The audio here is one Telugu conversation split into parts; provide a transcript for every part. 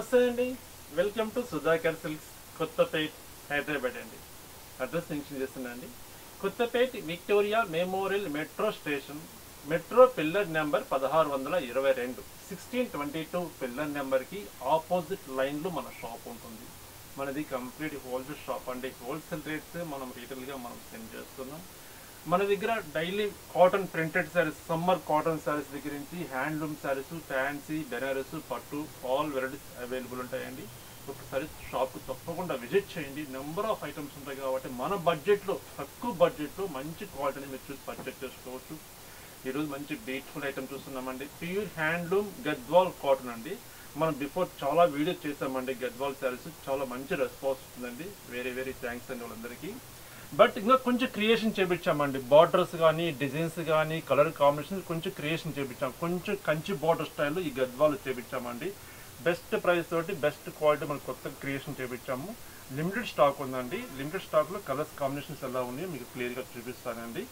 నమస్తే అండి, welcome to Sudhakar silks Kothapet Hyderabad అండి. అడ్రస్ మెన్షన్ చేస్తున్నా అండి. Kothapet Victoria memorial metro station, metro pillar number 1622 1622 pillar నెంబర్కి ఆపోజిట్ లైన్లో మన షాప్ ఉంటుంది. మనది కంప్లీట్ హోల్సేల్ షాప్ అండి. హోల్సేల్ రేట్స్ మనం రీటైల్గా మనం సెండ్ చేస్తున్నాం. మన దగ్గర daily cotton printed saris, summer cotton saris దగ్గర నుంచి హ్యాండ్లూమ్ శారీస్, ఫ్యాన్సీ, బెనారస్, పట్టు ఆల్ వెరైటీస్ అవైలబుల్ ఉంటాయండి. ఒకసారి షాప్కి తప్పకుండా విజిట్ చేయండి. నెంబర్ ఆఫ్ ఐటమ్స్ ఉంటాయి కాబట్టి మన బడ్జెట్లో, తక్కువ బడ్జెట్లో మంచి క్వాలిటీని మీరు చూసి పర్చేస్ చేసుకోవచ్చు. ఈరోజు మంచి బ్యూటిఫుల్ ఐటమ్ చూస్తున్నామండి. ప్యూర్ హ్యాండ్లూమ్ గద్వాల్ కాటన్ అండి. మనం బిఫోర్ చాలా వీడియోస్ చేసామండి. గద్వాల్ శారీస్ చాలా మంచి రెస్పాన్స్ వస్తుందండి. వెరీ థ్యాంక్స్ అండి వాళ్ళందరికీ. బట్ ఇంకా కొంచెం క్రియేషన్ చేయించామండి. బార్డర్స్ కానీ, డిజైన్స్ కానీ, కలర్ కాంబినేషన్ కొంచెం క్రియేషన్ చేయించాం. కొంచెం కంచి బార్డర్ స్టైల్లో ఈ గద్వాలు చేయించామండి. బెస్ట్ ప్రైస్ తోటి బెస్ట్ క్వాలిటీ మనం కొత్త క్రియేషన్ చేయించాము. లిమిటెడ్ స్టాక్ ఉందండి. లిమిటెడ్ స్టాక్లో కలర్స్ కాంబినేషన్స్ ఎలా ఉన్నాయో మీకు క్లియర్గా చూపిస్తానండి.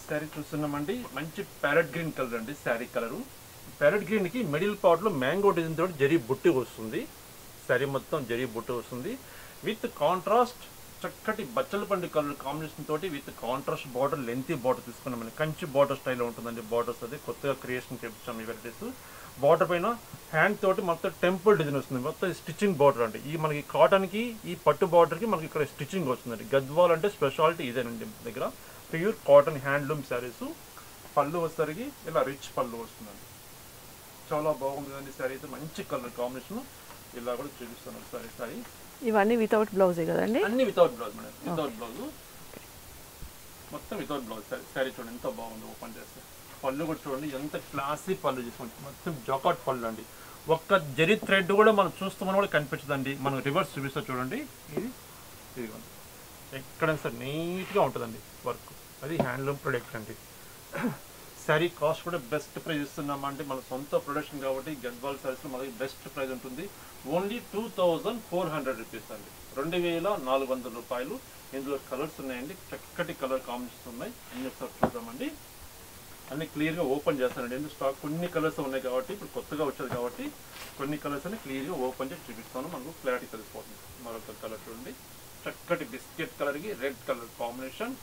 శారీ చూస్తున్నామండి. మంచి ప్యారెట్ గ్రీన్ కలర్ అండి. శారీ కలరు ప్యారెట్ గ్రీన్కి మిడిల్ పార్ట్లో మ్యాంగో డిజైన్ తోటి జరీ బుట్టి వస్తుంది. శారీ మొత్తం జరీ బుట్టి వస్తుంది. విత్ కాంట్రాస్ట్ చక్కటి బచ్చల పండు కలర్ కాంబినేషన్ తోటి with contrast border, lengthy border తీసుకున్నామండి. కంచి బార్డర్ స్టైల్లో ఉంటుందండి. బార్డర్స్ అది కొత్తగా క్రియేషన్ చేయించాము ఈ వెరైటీస్. బార్డర్ పైన హ్యాండ్ తోటి మొత్తం టెంపుల్ డిజైన్ వస్తుంది. మొత్తం స్టిచ్చింగ్ బార్డర్ అండి. ఈ మనకి కాటన్కి, ఈ పట్టు బార్డర్కి మనకి ఇక్కడ స్టిచ్చింగ్ వస్తుందండి. గద్వాల్ అంటే స్పెషాలిటీ ఇదేనండి. దగ్గర ప్యూర్ కాటన్ హ్యాండ్లూమ్ శారీస్. పళ్ళు వచ్చేసరికి ఇలా రిచ్ పళ్ళు వస్తుందండి. చాలా బాగుంటుందండి శారీ అయితే. మంచి కలర్ కాంబినేషన్. ఇలా కూడా చూపిస్తాను సారీ. శారీ ఇవన్నీ వితౌట్ బ్లౌజే కదండి? అన్ని without blouse madam. Without blouse, మొత్తం వితౌట్ బ్లౌజ్. శారీ చూడండి ఎంత బాగుంది. ఓపెన్ చేస్తే పళ్ళు కూడా చూడండి ఎంత క్లాసీ పళ్ళు చేసుకోండి. మొత్తం జాకాట్ పళ్ళు అండి. ఒక్క జరీ థ్రెడ్ కూడా మనం చూస్తామని కూడా కనిపించదండి. మనం రివర్స్ చూపిస్తా చూడండి. ఇదిగోండి ఎక్కడైనా సరే నీట్గా ఉంటుందండి వర్క్. అది హ్యాండ్లూమ్ ప్రొడక్ట్ అండి. శారీ కాస్ట్ కూడా బెస్ట్ ప్రైస్ ఇస్తున్నామంటే మన సొంత ప్రొడక్షన్ కాబట్టి గద్వాల్ శారీస్లో మనకి బెస్ట్ ప్రైస్ ఉంటుంది. ఓన్లీ 2400 రూపీస్ అండి. 2400 రూపాయలు. ఇందులో కలర్స్ ఉన్నాయండి. చక్కటి కలర్ కాంబినేషన్స్ ఉన్నాయి. అన్ని ఒకసారి చూద్దామండి. అన్ని క్లియర్గా ఓపెన్ చేస్తానండి. ఎందుకు స్టాక్ కొన్ని కలర్స్ ఉన్నాయి కాబట్టి, ఇప్పుడు కొత్తగా వచ్చేది కాబట్టి కొన్ని కలర్స్ అన్ని క్లియర్గా ఓపెన్ చేసి చూపిస్తాను. మనకు క్లారిటీ తెలిసిపోతుంది. మరొక కలర్ చూడండి. చక్కటి బిస్కెట్ కలర్కి రెడ్ కలర్ కాంబినేషన్.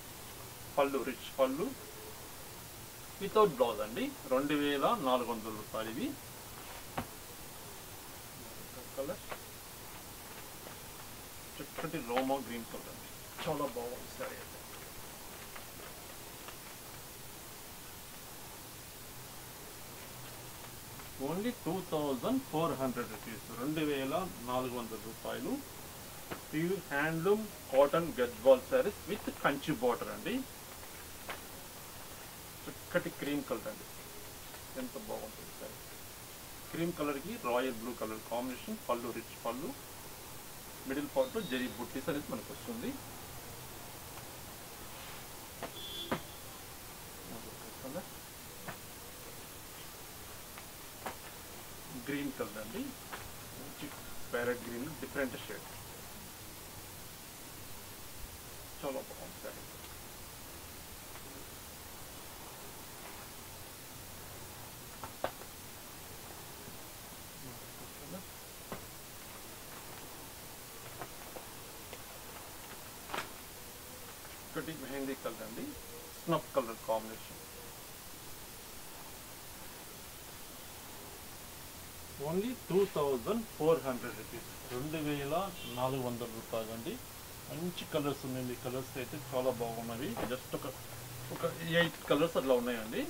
పళ్ళు రిచ్ పళ్ళు వితౌట్ బ్లౌజ్ అండి. 2400 రూపాయలు ఇవి. కలర్ చక్కటి రోమా గ్రీన్ కలర్ అండి. చాలా బాగుంది సారీ అయితే. Only 2400 rupees. 2400 రూపాయలు. Pure handloom cotton Gadwal saris with Kanchi border అండి. చక్కటి క్రీమ్ కలర్ అండి. ఎంత బాగుంటుంది సార్. క్రీమ్ కలర్కి రాయల్ బ్లూ కలర్ కాంబినేషన్. పళ్ళు రిచ్ పళ్ళు. మిడిల్ పార్ట్లో జరీ బుట్టీస్ అనేది మనకు వస్తుంది. గ్రీన్ కలర్ అండి. మంచి ప్యారెట్ గ్రీన్ డిఫరెంట్ షేడ్. చాలా బాగుంది సార్. ఒకటి మెహందీ కలర్ అండి. Snuff colour combination. Only 2400 rupees. 2400 రూపాయలు అండి. మంచి కలర్స్ ఉన్నాయండి. కలర్స్ అయితే చాలా బాగున్నవి. జస్ట్ ఒక 8 కలర్స్ అట్లా ఉన్నాయండి.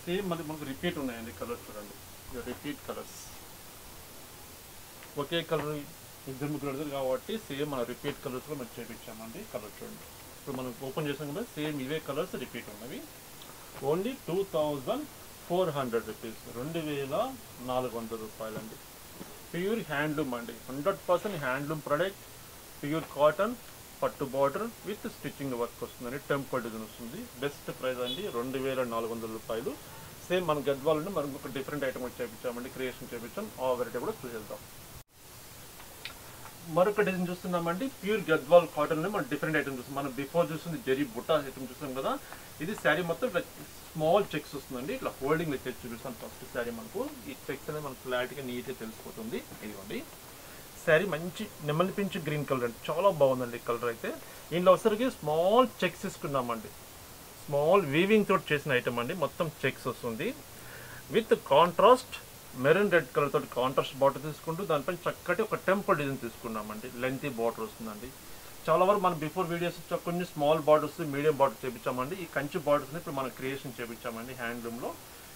సేమ్ మళ్ళీ మనకు రిపీట్ ఉన్నాయండి కలర్స్ చూడండి. Repeat colours. ఒకే కలర్ ఇద్దరు ముగ్గురు అడుగుతారు కాబట్టి సేమ్ మన రిపీట్ కలర్స్లో మనం చేయించామండి. కలర్ చూడండి. ఇప్పుడు మనం ఓపెన్ చేసాం కదా, సేమ్ ఇవే కలర్స్ రిపీట్ ఉన్నవి. Only 2400 rupees. 2400 రూపాయలండి. ప్యూర్ హ్యాండ్లూమ్ అండి. 100% హ్యాండ్లూమ్ ప్రొడక్ట్. ప్యూర్ కాటన్ పట్టు బార్డర్ విత్ స్టిచ్చింగ్ వర్క్ వస్తుందండి. టెంపుల్ డిజైన్ వస్తుంది. బెస్ట్ ప్రైస్ అండి 2400 రూపాయలు. సేమ్ మన గద్వాలని మనం ఒక డిఫరెంట్ ఐటమ్ వచ్చి చేయించామండి, క్రియేషన్ చేయించాం. ఆ వెరైటీ కూడా చూసేద్దాం. మరొక డిజైన్ చూస్తున్నామండి, ప్యూర్ గద్వాల్ కాటన్ లో మనం డిఫరెంట్ ఐటమ్ చూస్తాం. మనం బిఫోర్ చూస్తుంది జరీ బుట్ట ఐటమ్ చూస్తాం కదా. ఇది శారీ మొత్తం స్మాల్ చెక్స్ వస్తుందండి. ఇట్లా హోల్డింగ్ తెచ్చి చూపిస్తాం. ఫస్ట్ శారీ మనకు ఈ చెక్స్ అనేది మనకు క్లారిటీగా నీట్గా తెలిసిపోతుంది. ఇదిగోండి శారీ మంచి నెమలి పింఛ్ గ్రీన్ కలర్ అండి, చాలా బాగుందండి కలర్ అయితే. దీనిలో వచ్చరికి స్మాల్ చెక్స్ తీసుకున్నామండి, స్మాల్ వీవింగ్ తోటి చేసిన ఐటమ్ అండి. మొత్తం చెక్స్ వస్తుంది with contrast maroon red colour తోటి కాంట్రాస్ట్ బార్డర్ తీసుకుంటూ దానిపైన చక్కటి ఒక టెంపుల్ డిజైన్ తీసుకున్నామండి. లెంతీ బార్డర్ వస్తుందండి. చాలా వరకు మనం బిఫోర్ వీడియోస్ కొన్ని స్మాల్ బార్డర్స్, మీడియం బార్డర్ చేపించామండి. ఈ కంచి బార్డర్స్ని ఇప్పుడు మనం క్రియేషన్ చేపించామండి హ్యాండ్లూమ్లో.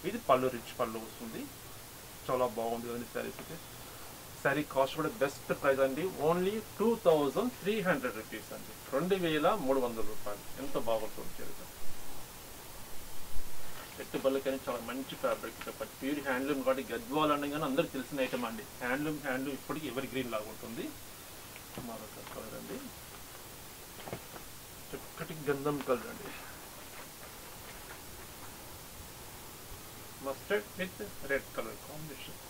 ఇది పళ్ళు, రిచ్ పళ్ళు వస్తుంది. చాలా బాగుంది కదండి శారీస్ అయితే. శారీ కాస్ట్ కూడా బెస్ట్ ప్రైస్ అండి, ఓన్లీ 2300 రూపీస్ అండి, 2300 రూపాయలు. ఎంత బాగుంటుంది చరిత్ర. పెట్టుబడులు కానీ చాలా మంచి ఫ్యాబ్రిక్ చెప్పండి. ప్యూర్ హ్యాండ్లూమ్ కాబట్టి గద్వాల్ అనే కానీ అందరికి తెలిసిన ఐటమ్ అండి. హ్యాండ్లూమ్ ఇప్పటికీ ఎవరి గ్రీన్ లాగా ఉంటుంది. మరొక కలర్ అండి, చక్కటి గంధం కలర్ అండి, mustard with red colour combination.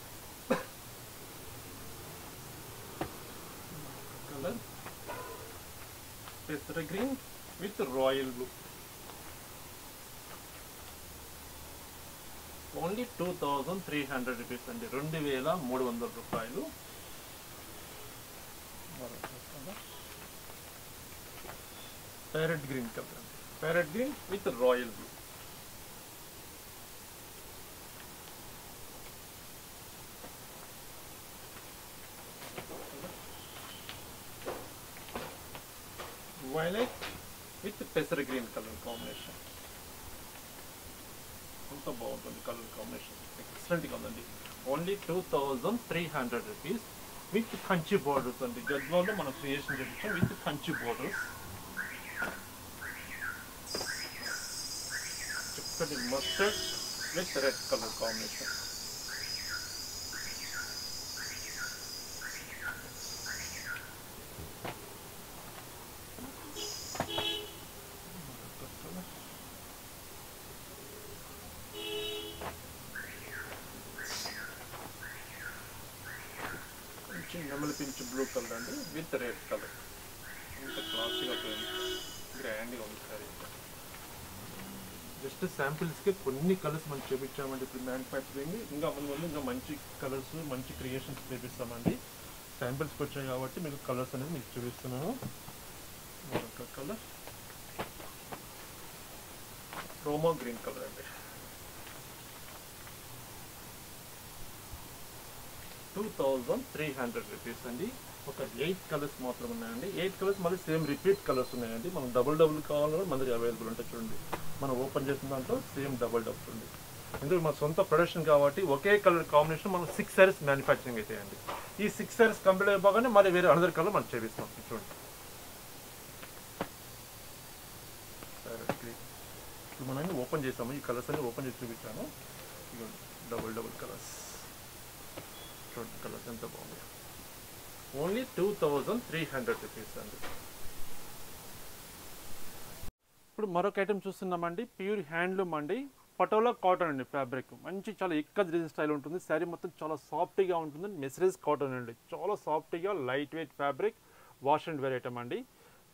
Colour పెసర green with royal blue. Only 2300 rupees అండి, 2300 రూపాయలు. ప్యారెట్ గ్రీన్ కలర్ అండి, parrot green with royal blue. Violet with పెసర గ్రీన్ కలర్ కాంబినేషన్. ఎంత బాగుంటుంది కలర్ కాంబినేషన్, ఎక్సలెంట్గా ఉందండి. Only 2300 rupees with Kanchi borders అండి. గద్వాల్లో మనం క్రియేషన్ చేయించాం విత్ కంచి బార్డర్స్. చక్కటి mustard with red colour combination. నెమలి పించ్ బ్లూ కలర్ అండి విత్ రెడ్ కలర్. ఇంత క్లాసీగా గ్రాండ్గా ఉంది సారీ. జస్ట్ శాంపిల్స్కి కొన్ని కలర్స్ మనం చూపించామండి ఇప్పుడు మ్యానుఫ్యాక్చరింగ్. ఇంకా ముందు ఇంకా మంచి కలర్స్, మంచి క్రియేషన్స్ చూపిస్తామండి. శాంపిల్స్కి వచ్చాయి కాబట్టి మీకు కలర్స్ అనేది మీకు చూపిస్తున్నాను. మరొక కలర్ రోమో గ్రీన్ కలర్ అండి, 2300 రూపీస్ అండి. ఒక 8 కలర్స్ మాత్రం ఉన్నాయండి. 8 కలర్స్ మళ్ళీ సేమ్ రిపీట్ కలర్స్ ఉన్నాయండి. మనం డబుల్ కావాలన్నా మన దగ్గర అవైలబుల్ ఉంటాయి. చూడండి మనం ఓపెన్ చేసిన దాంట్లో సేమ్ డబుల్ ఉంది. ఎందుకంటే మన సొంత ప్రొడక్షన్ కాబట్టి ఒకే కలర్ కాంబినేషన్ మనం 6 సారీస్ మ్యానుఫ్యాక్చరింగ్ అవుతాయండి. ఈ 6 సారీస్ కంప్లీట్ అయిపోగానే మళ్ళీ వేరే అనదర్ కలర్ మనం చేపిస్తాం. చూడండి ఇప్పుడు మనం ఓపెన్ చేసాము. ఈ కలర్స్ అన్ని ఓపెన్ చేసి చూపించాను. డబుల్ కలర్స్ చూడండి, కలర్స్ ఎంత బాగుంది. ఓన్లీ 2300 రూపీస్ అండి. ఇప్పుడు మరొక ఐటమ్ చూస్తున్నామండి, ప్యూర్ హ్యాండ్లూమ్ అండి. పటోలా కాటన్ అండి ఫ్యాబ్రిక్. మంచి చాలా ఎక్కువ డిజైన్ స్టైల్ ఉంటుంది. శారీ మొత్తం చాలా సాఫ్ట్గా ఉంటుంది. మెసరేజ్ కాటన్ అండి, చాలా సాఫ్ట్గా light weight fabric, wash and wear item అండి.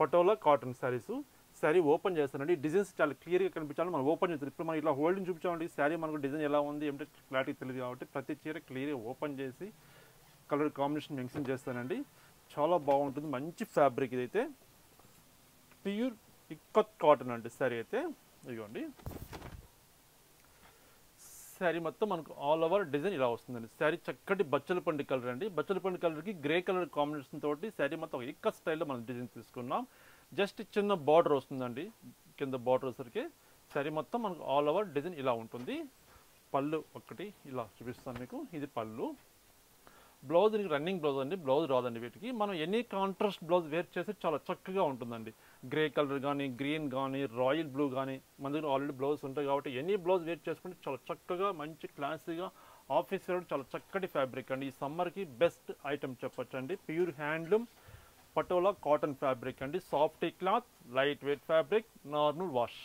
పటోలా కాటన్ శారీస్. శారీ ఓపెన్ చేస్తానండి. డిజైన్స్ చాలా క్లియర్గా కనిపించాలి. మనం ఓపెన్ చేస్తాం. ఇప్పుడు మనం ఇట్లా హోల్డింగ్ చూపించామండి. శారీ మనకు డిజైన్ ఎలా ఉంది ఏమిటో క్లారిటీ తెలియదు కాబట్టి ప్రతి చీర క్లియర్గా ఓపెన్ చేసి కలర్ కాంబినేషన్ మెన్షన్ చేస్తానండి. చాలా బాగుంటుంది. మంచి ఫ్యాబ్రిక్ ఇదైతే. ప్యూర్ ఇక్కత్ కాటన్ అండి శారీ అయితే. ఇదిగోండి శారీ మొత్తం మనకు ఆల్ ఓవర్ డిజైన్ ఇలా వస్తుందండి. శారీ చక్కటి బచ్చల పండు కలర్ అండి. బచ్చల పండు కలర్కి గ్రే కలర్ కాంబినేషన్ తోటి శారీ మొత్తం ఇక్కత్ స్టైల్లో మనం డిజైన్ తీసుకున్నాం. జస్ట్ చిన్న బార్డర్ వస్తుందండి కింద బార్డర్ వచ్చరికి. శారీ మొత్తం మనకు ఆల్ ఓవర్ డిజైన్ ఇలా ఉంటుంది. పళ్ళు ఒకటి ఇలా చూపిస్తాను మీకు. ఇది పళ్ళు. బ్లౌజ్ రన్నింగ్ బ్లౌజ్ అండి, బ్లౌజ్ రాదండి వీటికి. మనం ఎనీ కాంట్రాస్ట్ బ్లౌజ్ వేర్ చేస్తే చాలా చక్కగా ఉంటుందండి. గ్రే కలర్ కానీ, గ్రీన్ కానీ, రాయల్ బ్లూ కానీ మన దగ్గర ఆల్రెడీ బ్లౌజ్ ఉంటాయి కాబట్టి ఎనీ బ్లౌజ్ వేర్ చేసుకుంటే చాలా చక్కగా మంచి క్లాసీగా ఆఫీస్ వేర్ చాలా చక్కటి ఫ్యాబ్రిక్ అండి. ఈ సమ్మర్కి బెస్ట్ ఐటమ్ చెప్పొచ్చు అండి. Pure handloom patola cotton fabric అండి, softy cloth, light weight fabric, normal wash.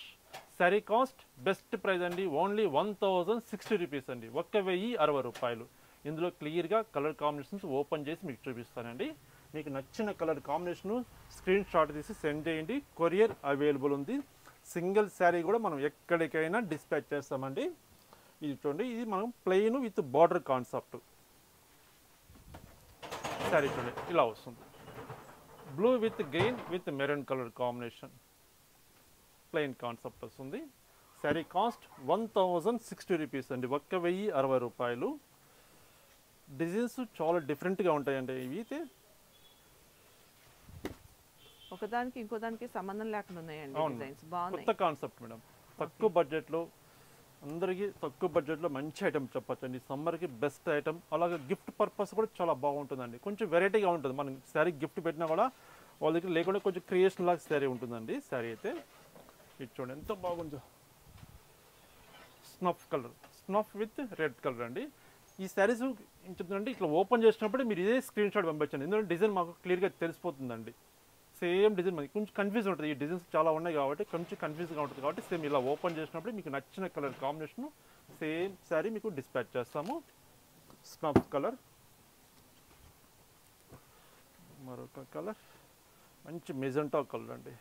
Sari cost best price అండి, ఓన్లీ 1060 రూపీస్ అండి, 1060 రూపాయలు. ఇందులో క్లియర్గా కలర్ కాంబినేషన్స్ ఓపెన్ చేసి మీకు చూపిస్తానండి. మీకు నచ్చిన కలర్ కాంబినేషను స్క్రీన్ షాట్ తీసి సెండ్ చేయండి, కొరియర్ అవైలబుల్ ఉంది. సింగిల్ శారీ కూడా మనం ఎక్కడికైనా డిస్పాచ్ చేస్తామండి. ఇది చూడండి, ఇది మనం plain with border concept sari చూడండి, ఇలా వస్తుంది. Blue with green with maroon colour combination plain concept వస్తుంది. శారీ కాస్ట్ 1060 రూపీస్ అండి, 1060 రూపాయలు. డిజైన్స్ చాలా డిఫరెంట్గా ఉంటాయండి. ఇవి అయితే ఒకదానికి ఇంకోదానికి సంబంధం లేకుండా ఉన్నాయండి. డిజైన్స్ బాగున్నాయి, కొత్త కాన్సెప్ట్ మేడం. తక్కువ బడ్జెట్లో, అందరికీ తక్కువ బడ్జెట్లో మంచి ఐటమ్ చెప్పచ్చండి. సమ్మర్కి బెస్ట్ ఐటమ్, అలాగే గిఫ్ట్ పర్పస్ కూడా చాలా బాగుంటుందండి. కొంచెం వెరైటీగా ఉంటుంది. మనం శారీ గిఫ్ట్ పెట్టినా కూడా వాళ్ళ దగ్గర లేకుండా కొంచెం క్రియేషన్ లాగా శారీ ఉంటుందండి. శారీ అయితే ఇది చూడండి ఎంత బాగుందో, snuff colour, snuff with red colour అండి. ఈ శారీస్ ఏం చెప్తుందంటే ఇట్లా ఓపెన్ చేసినప్పుడు మీరు ఇదే స్క్రీన్ షాట్ పంపించండి, ఎందుకంటే డిజైన్ మాకు క్లియర్గా తెలిసిపోతుందండి. సేమ్ డిజైన్ మనకి కొంచెం కన్ఫ్యూజ్ ఉంటుంది, ఈ డిజైన్స్ చాలా ఉన్నాయి కాబట్టి కొంచెం కన్ఫ్యూజ్గా ఉంటుంది. కాబట్టి సేమ్ ఇలా ఓపెన్ చేసినప్పుడు మీకు నచ్చిన కలర్ కాంబినేషన్ సేమ్ శారీ మీకు డిస్పాచ్ చేస్తాము. స్నఫ్ కలర్, మరొక కలర్ మంచి మెజెంటా కలర్ అండి.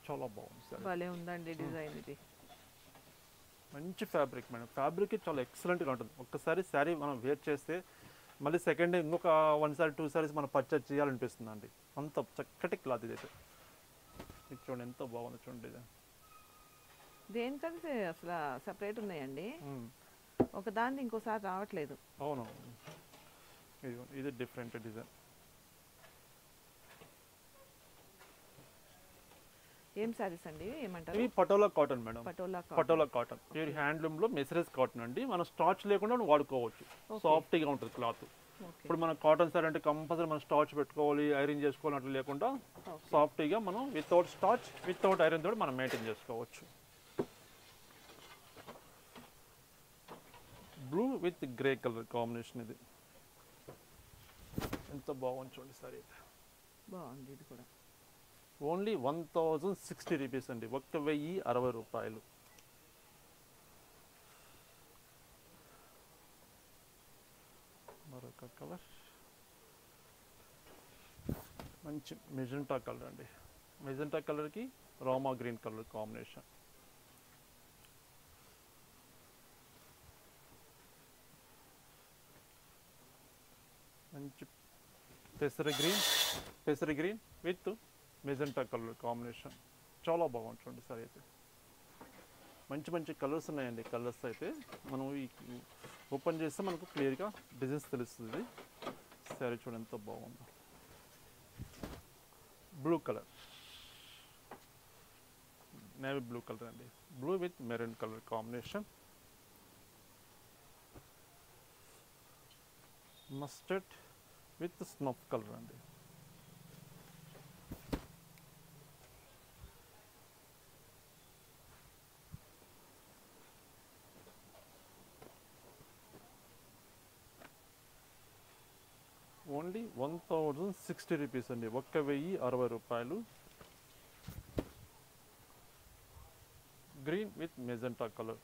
చాలా బాగుంది సార్, భలే ఉందండి డిజైన్. ఇది మంచి ఫ్యాబ్రిక్ మేడం. ఫ్యాబ్రిక్ చాలా ఎక్సలెంట్గా ఉంటుంది. ఒక్కసారి శారీ మనం వేర్ చేస్తే మళ్ళీ సెకండ్ డే ఇంకొక 1 సారీ 2 సారీస్ మనం పర్చేజ్ చేయాలనిపిస్తుంది అండి, అంత చక్కటి క్లాత్ ఇదైతే. ఇది చూడండి ఎంత బాగుంది చూడండి డిజైన్. దేనికది అసలు సపరేట్ ఉన్నాయండి, ఒకదాన్ని ఇంకోసారి రావట్లేదు. అవును, ఇది డిఫరెంట్ డిజైన్. ఏం సారీస్ అండి, ఏమంటారు? ఇవి patola cotton madam, patola cotton pure హ్యాండ్లూమ్లో మెసరేజ్ కాటన్ అండి. మనం స్టార్చ్ లేకుండా వాడుకోవచ్చు, సాఫ్ట్గా ఉంటుంది క్లాత్. ఇప్పుడు మన కాటన్ సారీ అంటే కంపల్సరీ మనం స్టార్చ్ పెట్టుకోవాలి, ఐరన్ చేసుకోవాలి అట్లా లేకుండా సాఫ్ట్గా మనం వితౌట్ స్టార్చ్ వితౌట్ ఐరన్ తోటి మనం మెయింటైన్ చేసుకోవచ్చు. Blue with grey colour combination, ఇది ఎంత బాగుంది చూడండి సారీ అయితే. బాగుంది ఇది కూడా. ఓన్లీ 1060 రూపీస్ అండి, 1060 రూపాయలు. మరొక కలర్ మంచి మెజెంటా కలర్ అండి. మెజెంటా కలర్కి రామా గ్రీన్ కలర్ కాంబినేషన్. మంచి పెసర green with magenta colour combination చాలా బాగుంటుంది సార్ అయితే. మంచి మంచి కలర్స్ ఉన్నాయండి. కలర్స్ అయితే మనం ఈ ఓపెన్ చేస్తే మనకు క్లియర్గా డిజైన్స్ తెలుస్తుంది. సారీ చూడండి ఎంత బాగుందో. Blue colour, navy blue colour అండి, blue with maroon colour combination. Mustard with snuff colour అండి. ఓన్లీ 1060 రూపీస్ అండి, 1060 రూపాయలు. Green with magenta colour.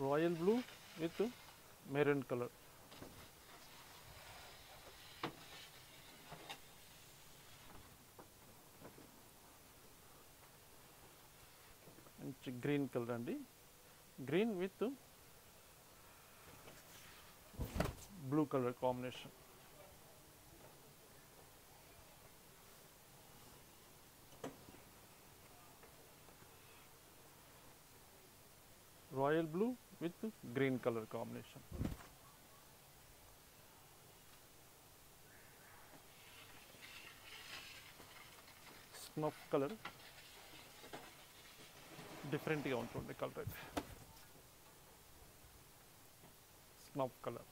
Royal blue with maroon colour. మంచి గ్రీన్ కలర్ అండి, green with blue colour combination. Royal blue with green colour combination. Snuff colour డిఫరెంట్గా ఉంటుంది కలర్ అయితే. స్నఫ్ కలర్,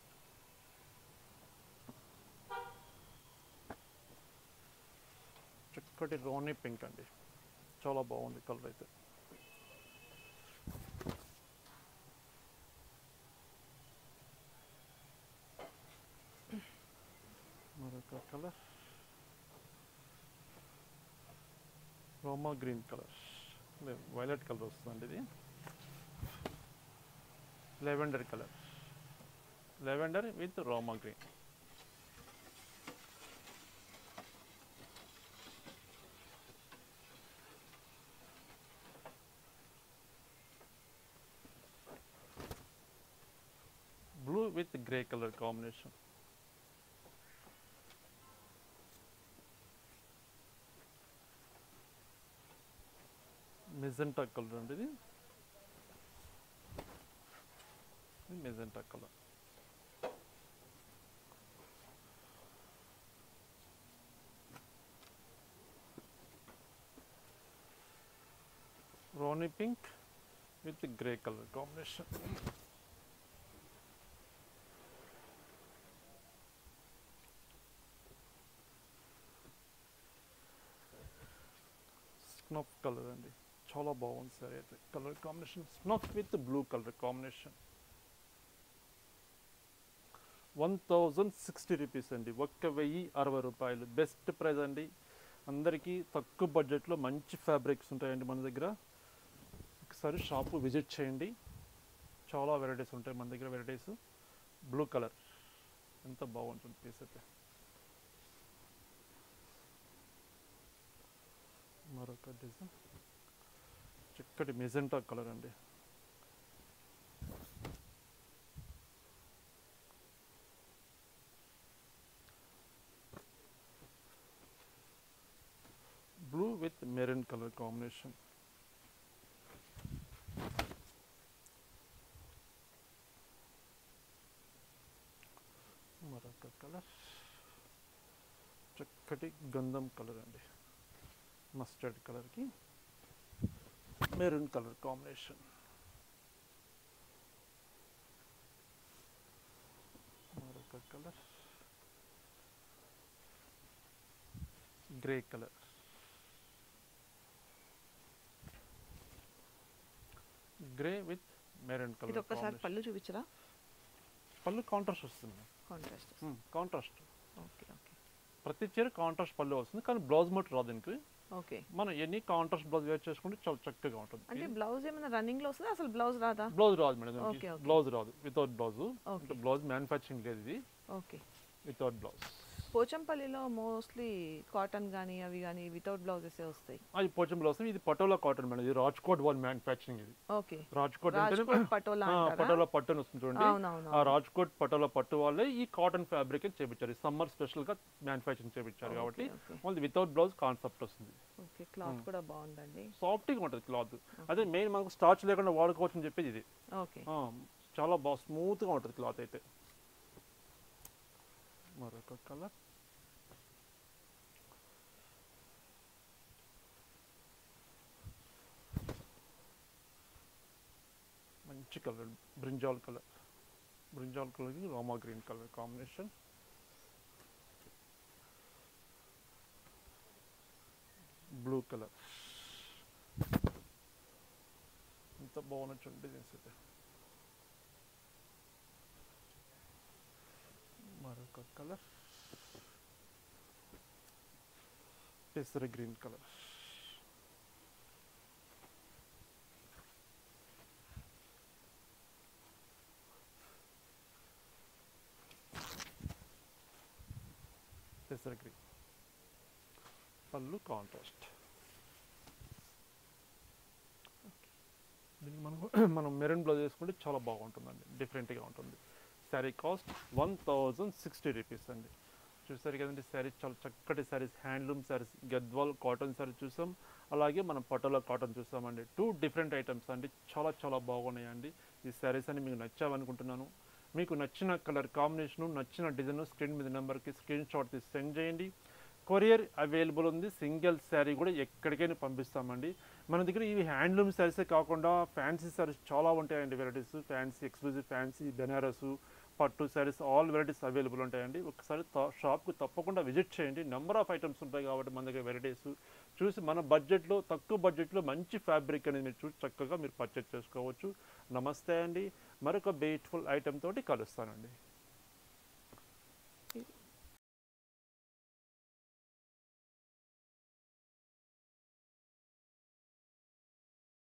చక్కటి రోనీ పింక్ అండి, చాలా బాగుంది కలర్ అయితే. మరొక కలర్ రోమా గ్రీన్ కలర్, వైలెట్ కలర్ వస్తుందండి ఇది. Lavender colour, lavender with Roma green. Blue with grey colour combination. Magenta colour అండి ఇది, magenta colour. Ronnie pink with grey colour combination. Snuff colour అండి, చాలా బాగుంది సార్ అయితే colour combination. Snuff with blue colour combination. 1060 rupees అండి, 1060 రూపాయలు. బెస్ట్ ప్రైస్ అండి, అందరికీ తక్కువ బడ్జెట్లో మంచి ఫ్యాబ్రిక్స్ ఉంటాయండి మన దగ్గర. ఒకసారి షాపు విజిట్ చేయండి, చాలా వెరైటీస్ ఉంటాయి మన దగ్గర. వెరైటీస్ బ్లూ కలర్ ఎంత బాగుంటుంది పీస్ అయితే. మరొక డిజైన్ చక్కటి మెజెంటా కలర్ అండి. Blue with maroon colour combination. మరొక కలర్ చక్కటి గంధం కలర్ అండి, మస్టర్డ్ కలర్కి మెరూన్ కలర్ కాంబినేషన్. మరొక colour grey colour. Grey with maroon colour. ఇది ఒక్కసారి పళ్ళు చూపించరా? పళ్ళు కాంట్రాస్ట్ వస్తుంది, కాంట్రాస్ట్. కాంట్రాస్ట్. Okay okay. ప్రతి చీర కాంట్రాస్ట్ పళ్ళు వస్తుంది, కానీ బ్లౌజ్ మట్ రాదు దీనికి. ఓకే. మనం ఎన్ని కాంట్రాస్ట్ బ్లౌజ్ వేర్ చేసుకుంటే చాలా చక్కగా ఉంటుంది. అంటే బ్లౌజ్ ఏమైనా రన్నింగ్ లో వస్తుందా? అసలు బ్లౌజ్ రాదా? బ్లౌజ్ రాదు మేడం, ఓకే ఓకే. బ్లౌజ్ రాదు, without blouse. Okay. Blouse manufacturing లేదు ఇది, ఓకే. Without blouse. పోచంపల్లిలో మోస్ట్లీ కాటన్ కానీ అవి కానీ వితౌట్ బ్లౌజెస్ వస్తాయి. అది పోచంపల్లి వస్తుంది, ఇది పటోలా కాటన్ మేడం, ఇది రాజ్కోట్ వాళ్ళ మ్యానుఫ్యాక్చరింగ్ ఇది. ఓకే. రాజ్కోట్ పటోలా పటోలా పట్టు అని వస్తుంది చూడండి, అవునవును. ఆ రాజ్కోట్ పటోలా పట్టు వాళ్ళే ఈ కాటన్ ఫ్యాబ్రిక్ చేపించారు. సమ్మర్ స్పెషల్ గా మ్యానుఫ్యాక్చరింగ్ చేపించారు కాబట్టి వాళ్ళది వితౌట్ బ్లౌజ్ కాన్సెప్ట్ వస్తుంది. ఓకే. క్లాత్ కూడా బాగుందండి, సాఫ్ట్గా ఉంటుంది క్లాత్. అదే మెయిన్ మనకు స్టార్చ్ లేకుండా వాడుకోవచ్చు అని చెప్పేది ఇది. ఓకే. చాలా బాగా స్మూత్గా ఉంటుంది క్లాత్ అయితే. మరొక కలర్ మంచి కలర్, బ్రింజాల్ కలర్. బ్రింజాల్ కలర్కి Rama green colour combination. Blue colour ఎంత బాగున్నట్టు డిజైన్స్ అయితే. మరొక కలర్ పెసర గ్రీన్ కలర్. పెసర గ్రీన్ పళ్ళు కాంట్రాస్ట్. దీనికి మనం మెరూన్ బ్లౌజ్ వేసుకుంటే చాలా బాగుంటుందండి, డిఫరెంట్గా ఉంటుంది. శారీ కాస్ట్ 1060 రూపీస్ అండి. చూసారు కదండి శారీ, చాలా చక్కటి శారీస్, హ్యాండ్లూమ్ శారీస్, గద్వాల్ కాటన్ శారీ చూసాం, అలాగే మనం పటోలా కాటన్ చూసామండి. 2 డిఫరెంట్ ఐటమ్స్ అండి, చాలా చాలా బాగున్నాయండి. ఈ శారీస్ అని మీకు నచ్చావనుకుంటున్నాను. మీకు నచ్చిన కలర్ కాంబినేషను, నచ్చిన డిజైన్ స్క్రీన్ మీద నెంబర్కి స్క్రీన్ షాట్ తీసి సెండ్ చేయండి. కొరియర్ అవైలబుల్ ఉంది, సింగిల్ శారీ కూడా ఎక్కడికైనా పంపిస్తామండి. మన దగ్గర ఇవి హ్యాండ్లూమ్ శారీసే కాకుండా ఫ్యాన్సీ శారీస్ చాలా ఉంటాయండి, varieties. Fancy, exclusive fancy, Banaras, పట్టు శారీస్ ఆల్ వెరైటీస్ అవైలబుల్ ఉంటాయండి. ఒకసారి షాప్కి తప్పకుండా విజిట్ చేయండి. నెంబర్ ఆఫ్ ఐటమ్స్ ఉంటాయి కాబట్టి మన దగ్గర వెరైటీస్ చూసి మన బడ్జెట్లో, తక్కువ బడ్జెట్లో మంచి ఫ్యాబ్రిక్ అనేది మీరు చూసి చక్కగా మీరు పర్చేజ్ చేసుకోవచ్చు. నమస్తే అండి, మరొక బ్యూటిఫుల్ ఐటెం తోటి కలుస్తానండి.